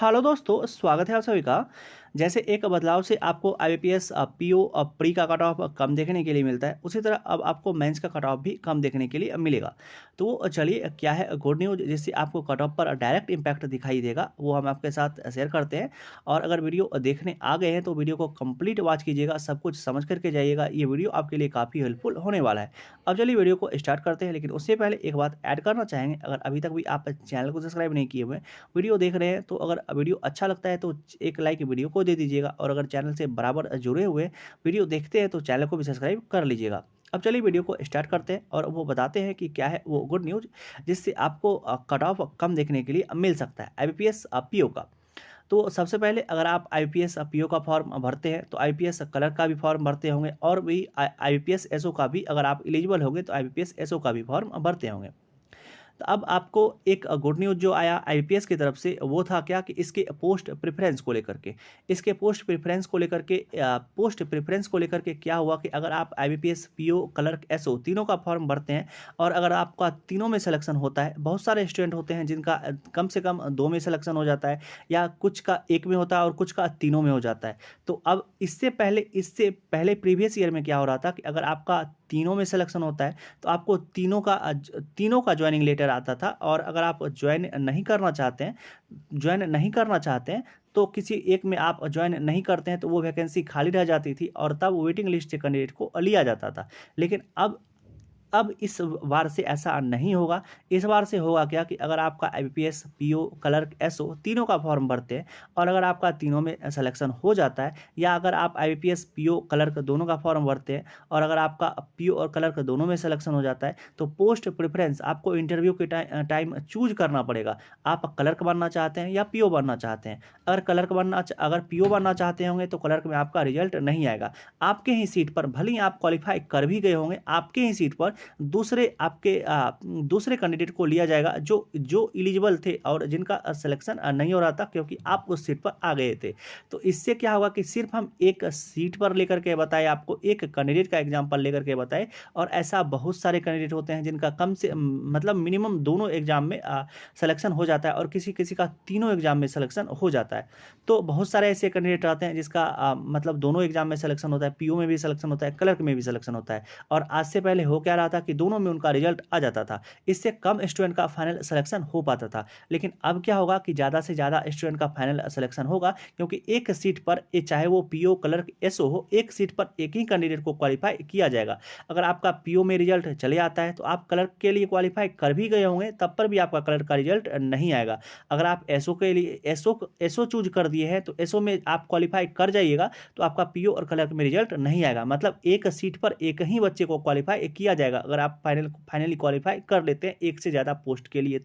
Hello दोस्तों, स्वागत है आप सभी का। जैसे एक बदलाव से आपको आईबीपीएस पीओ प्री का कट ऑफ कम देखने के लिए मिलता है, उसी तरह अब आपको मेंस का कट ऑफ भी कम देखने के लिए मिलेगा। तो चलिए, क्या है गुड न्यूज़ जिससे आपको कट ऑफ पर डायरेक्ट इम्पैक्ट दिखाई देगा, वो हम आपके साथ शेयर करते हैं। और अगर वीडियो देखने आ गए हैं तो वीडियो को कंप्लीट वॉच कीजिएगा, सब कुछ समझ करके जाइएगा। ये वीडियो आपके लिए काफ़ी हेल्पफुल होने वाला है। अब चलिए वीडियो को स्टार्ट करते हैं, लेकिन उससे पहले एक बात ऐड करना चाहेंगे। अगर अभी तक भी आप चैनल को सब्सक्राइब नहीं किए हुए वीडियो देख रहे हैं, तो अगर वीडियो अच्छा लगता है तो एक लाइक वीडियो को दे दीजिएगा, और अगर चैनल से बराबर जुड़े हुए वीडियो देखते हैं तो चैनल को भी सब्सक्राइब कर लीजिएगा। अब चलिए वीडियो को स्टार्ट करते हैं और वो बताते हैं कि क्या है वो गुड न्यूज़ जिससे आपको कट ऑफ कम देखने के लिए मिल सकता है आईबीपीएस पीओ का। तो सबसे पहले अगर आप आईपीएस पीओ का फॉर्म भरते हैं तो आईपीएस क्लर्क का भी फॉर्म भरते होंगे, और भी आईपीएस एसओ का भी, अगर आप एलिजिबल होंगे तो आईपीएस एसओ का भी फॉर्म भरते होंगे। तो अब आपको एक गुड न्यूज़ जो आया आईपीएस की तरफ से, वो था क्या कि इसके पोस्ट प्रेफरेंस को लेकर के, क्या हुआ कि अगर आप आईबीपीएस पीओ क्लर्क एसओ तीनों का फॉर्म भरते हैं, और अगर आपका तीनों में सिलेक्शन होता है, बहुत सारे स्टूडेंट होते हैं जिनका कम से कम दो में सिलेक्शन हो जाता है, या कुछ का एक में होता है और कुछ का तीनों में हो जाता है। तो अब इससे पहले प्रीवियस ईयर में क्या हो रहा था कि अगर आपका तीनों में सिलेक्शन होता है तो आपको तीनों का ज्वाइनिंग लेटर आता था, और अगर आप ज्वाइन नहीं करना चाहते हैं तो किसी एक में आप ज्वाइन नहीं करते हैं तो वो वैकेंसी खाली रह जाती थी, और तब वेटिंग लिस्ट से कैंडिडेट को लिया जाता था। लेकिन अब इस बार से ऐसा नहीं होगा। इस बार से होगा क्या कि अगर आपका आईबीपीएस पीओ क्लर्क एसओ तीनों का फॉर्म भरते हैं, और अगर आपका तीनों में सिलेक्शन हो जाता है, या अगर आप आईबीपीएस पीओ क्लर्क दोनों का फॉर्म भरते हैं और अगर आपका पीओ और क्लर्क दोनों में सिलेक्शन हो जाता है, तो पोस्ट प्रेफरेंस आपको इंटरव्यू के टाइम चूज करना पड़ेगा। आप क्लर्क बनना चाहते हैं या पीओ बनना चाहते हैं। अगर पीओ बनना चाहते होंगे तो क्लर्क में आपका रिजल्ट नहीं आएगा। आपके ही सीट पर, भले ही आप क्वालिफाई कर भी गए होंगे, आपके ही सीट पर दूसरे कैंडिडेट को लिया जाएगा जो जो एलिजिबल थे और जिनका सिलेक्शन नहीं हो रहा था, क्योंकि आप उस सीट पर आ गए थे। तो इससे क्या होगा कि सिर्फ हम एक सीट पर लेकर के बताए, आपको एक कैंडिडेट का एग्जाम्पल लेकर के बताए, और ऐसा बहुत सारे कैंडिडेट होते हैं जिनका कम से मतलब मिनिमम दोनों एग्जाम में सिलेक्शन हो जाता है, और किसी किसी का तीनों एग्जाम में सिलेक्शन हो जाता है। तो बहुत सारे ऐसे कैंडिडेट रहते हैं जिसका मतलब दोनों एग्जाम में सिलेक्शन होता है, पीओ में भी सिलेक्शन होता है, क्लर्क में भी सिलेक्शन होता है, और आज से पहले हो क्या रहा था कि दोनों में उनका रिजल्ट आ जाता था। इससे कम स्टूडेंट का फाइनल सिलेक्शन हो पाता था। लेकिन अब क्या होगा कि ज़्यादा से ज़्यादा स्टूडेंट का फाइनल सिलेक्शन होगा, क्योंकि एक सीट पर, चाहे वो पीओ क्लर्क एसओ हो, एक सीट पर एक ही कैंडिडेट को क्वालिफाई किया जाएगा। अगर आपका पीओ में रिजल्ट चले आता है तो आप क्लर्क के लिए क्वालिफाई कर भी गए होंगे, तब पर भी आपका क्लर्क का रिजल्ट नहीं आएगा। अगर आप एसओ के लिए एसओ चूज कर दिए हैं तो एसओ में आप क्वालिफाई कर जाइएगा, तो आपका पीओ और क्लर्क में रिजल्ट नहीं आएगा। मतलब एक सीट पर एक ही बच्चे को क्वालिफाई किया जाएगा, अगर आप फाइनली क्वालिफाई कर लेते हैं एक से ज़्यादा पोस्ट के लिए।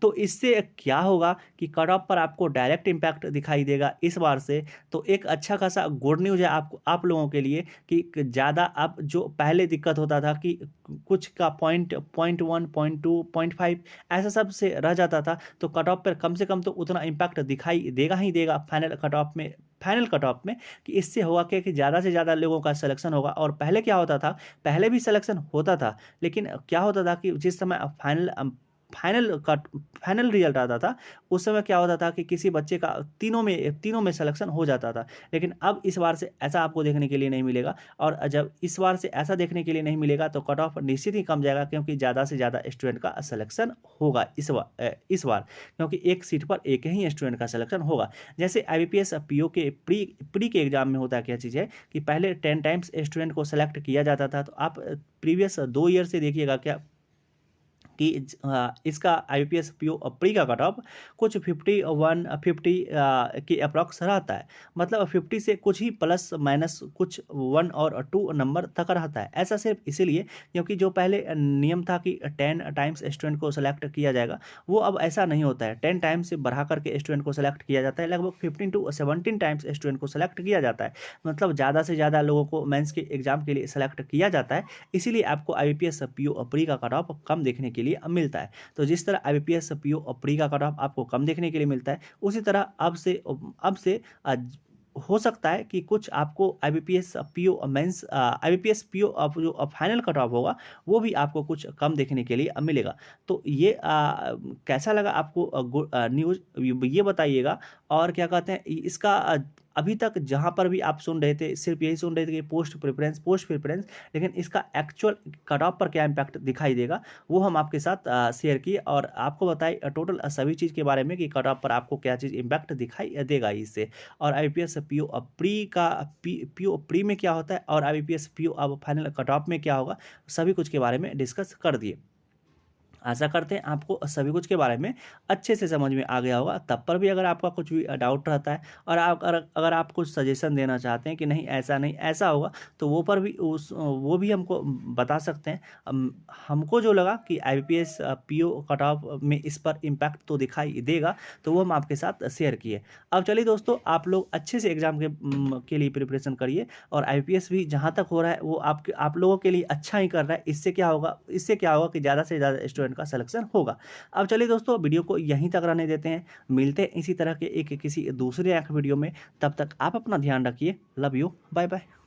तो इससे क्या होगा कि कट ऑफ पर आपको डायरेक्ट इम्पैक्ट दिखाई देगा इस बार से। तो एक अच्छा खासा गुड न्यूज़ है आप लोगों के लिए कि ज़्यादा, अब जो पहले दिक्कत होता था कि कुछ का पॉइंट 1, पॉइंट 2, पॉइंट 5 ऐसा सब से रह जाता था, तो कट ऑफ पर कम से कम तो उतना इम्पैक्ट दिखाई देगा ही देगा फाइनल कट ऑफ में। कि इससे होगा क्या कि ज़्यादा से ज़्यादा लोगों का सिलेक्शन होगा। और पहले क्या होता था, पहले भी सिलेक्शन होता था, लेकिन क्या होता था कि जिस समय फाइनल रिजल्ट आता था, उस समय क्या होता था कि किसी बच्चे का तीनों में सिलेक्शन हो जाता था। लेकिन अब इस बार से ऐसा आपको देखने के लिए नहीं मिलेगा, और जब इस बार से ऐसा देखने के लिए नहीं मिलेगा तो कट ऑफ निश्चित ही कम जाएगा, क्योंकि ज़्यादा से ज़्यादा स्टूडेंट का सिलेक्शन होगा इस बार, क्योंकि एक सीट पर एक ही स्टूडेंट का सिलेक्शन होगा। जैसे आईबीपीएस पीओ के प्री के एग्जाम में होता क्या चीज़ है कि पहले 10 टाइम्स स्टूडेंट को सेलेक्ट किया जाता था। तो आप प्रीवियस 2 ईयर से देखिएगा क्या कि इसका आईबीपीएस पीओ प्री का कट ऑफ कुछ 50 के अप्रॉक्स रहता है। मतलब 50 से कुछ ही प्लस माइनस कुछ 1 और 2 नंबर तक रहता है। ऐसा सिर्फ इसीलिए क्योंकि जो पहले नियम था कि 10 टाइम्स स्टूडेंट को सेलेक्ट किया जाएगा, वो अब ऐसा नहीं होता है। 10 टाइम्स से बढ़ा करके स्टूडेंट को सेलेक्ट किया जाता है, लगभग 15 to 17 टाइम्स स्टूडेंट को सेलेक्ट किया जाता है। मतलब ज़्यादा से ज़्यादा लोगों को मेंस के एग्जाम के लिए सेलेक्ट किया जाता है। इसीलिए आपको आईबीपीएस पीओ प्री का कट ऑफ कम देखने के लिए मिलता है। तो जिस तरह आईबीपीएस पीओ प्री का कट ऑफ आपको कम देखने के लिए मिलता है, उसी तरह अब से हो सकता है कि कुछ आपको IBPS PO mains IBPS PO जो फाइनल कट ऑफ होगा वो भी आपको कुछ कम देखने के लिए मिलेगा। तो ये कैसा लगा आपको न्यूज़ ये बताइएगा। और क्या कहते हैं इसका अभी तक जहाँ पर भी आप सुन रहे थे सिर्फ यही सुन रहे थे कि पोस्ट प्रेफरेंस, लेकिन इसका एक्चुअल कट ऑफ पर क्या इम्पैक्ट दिखाई देगा वो हम आपके साथ शेयर किए और आपको बताए टोटल सभी चीज़ के बारे में कि कट ऑफ पर आपको क्या चीज़ इम्पैक्ट दिखाई देगा इससे। और IBPS पीओ प्री का पीओ प्री में क्या होता है और IBPS पीओ अब फाइनल कट ऑफ में क्या होगा, सभी कुछ के बारे में डिस्कस कर दिए। आशा करते हैं आपको सभी कुछ के बारे में अच्छे से समझ में आ गया होगा। तब पर भी अगर आपका कुछ भी डाउट रहता है और अगर आप कुछ सजेशन देना चाहते हैं कि नहीं ऐसा नहीं ऐसा होगा, तो वो भी हमको बता सकते हैं। हमको जो लगा कि IBPS पीओ कट ऑफ में इस पर इम्पैक्ट तो दिखाई देगा, तो वो हम आपके साथ शेयर किए। अब चलिए दोस्तों, आप लोग अच्छे से एग्जाम के लिए प्रिपरेशन करिए और IBPS भी जहाँ तक हो रहा है वो आप लोगों के लिए अच्छा ही कर रहा है। इससे क्या होगा कि ज़्यादा से ज़्यादा स्टूडेंट का सिलेक्शन होगा। अब चलिए दोस्तों, वीडियो को यहीं तक रहने देते हैं। मिलते हैं इसी तरह के किसी दूसरे वीडियो में। तब तक आप अपना ध्यान रखिए। Love you, bye bye.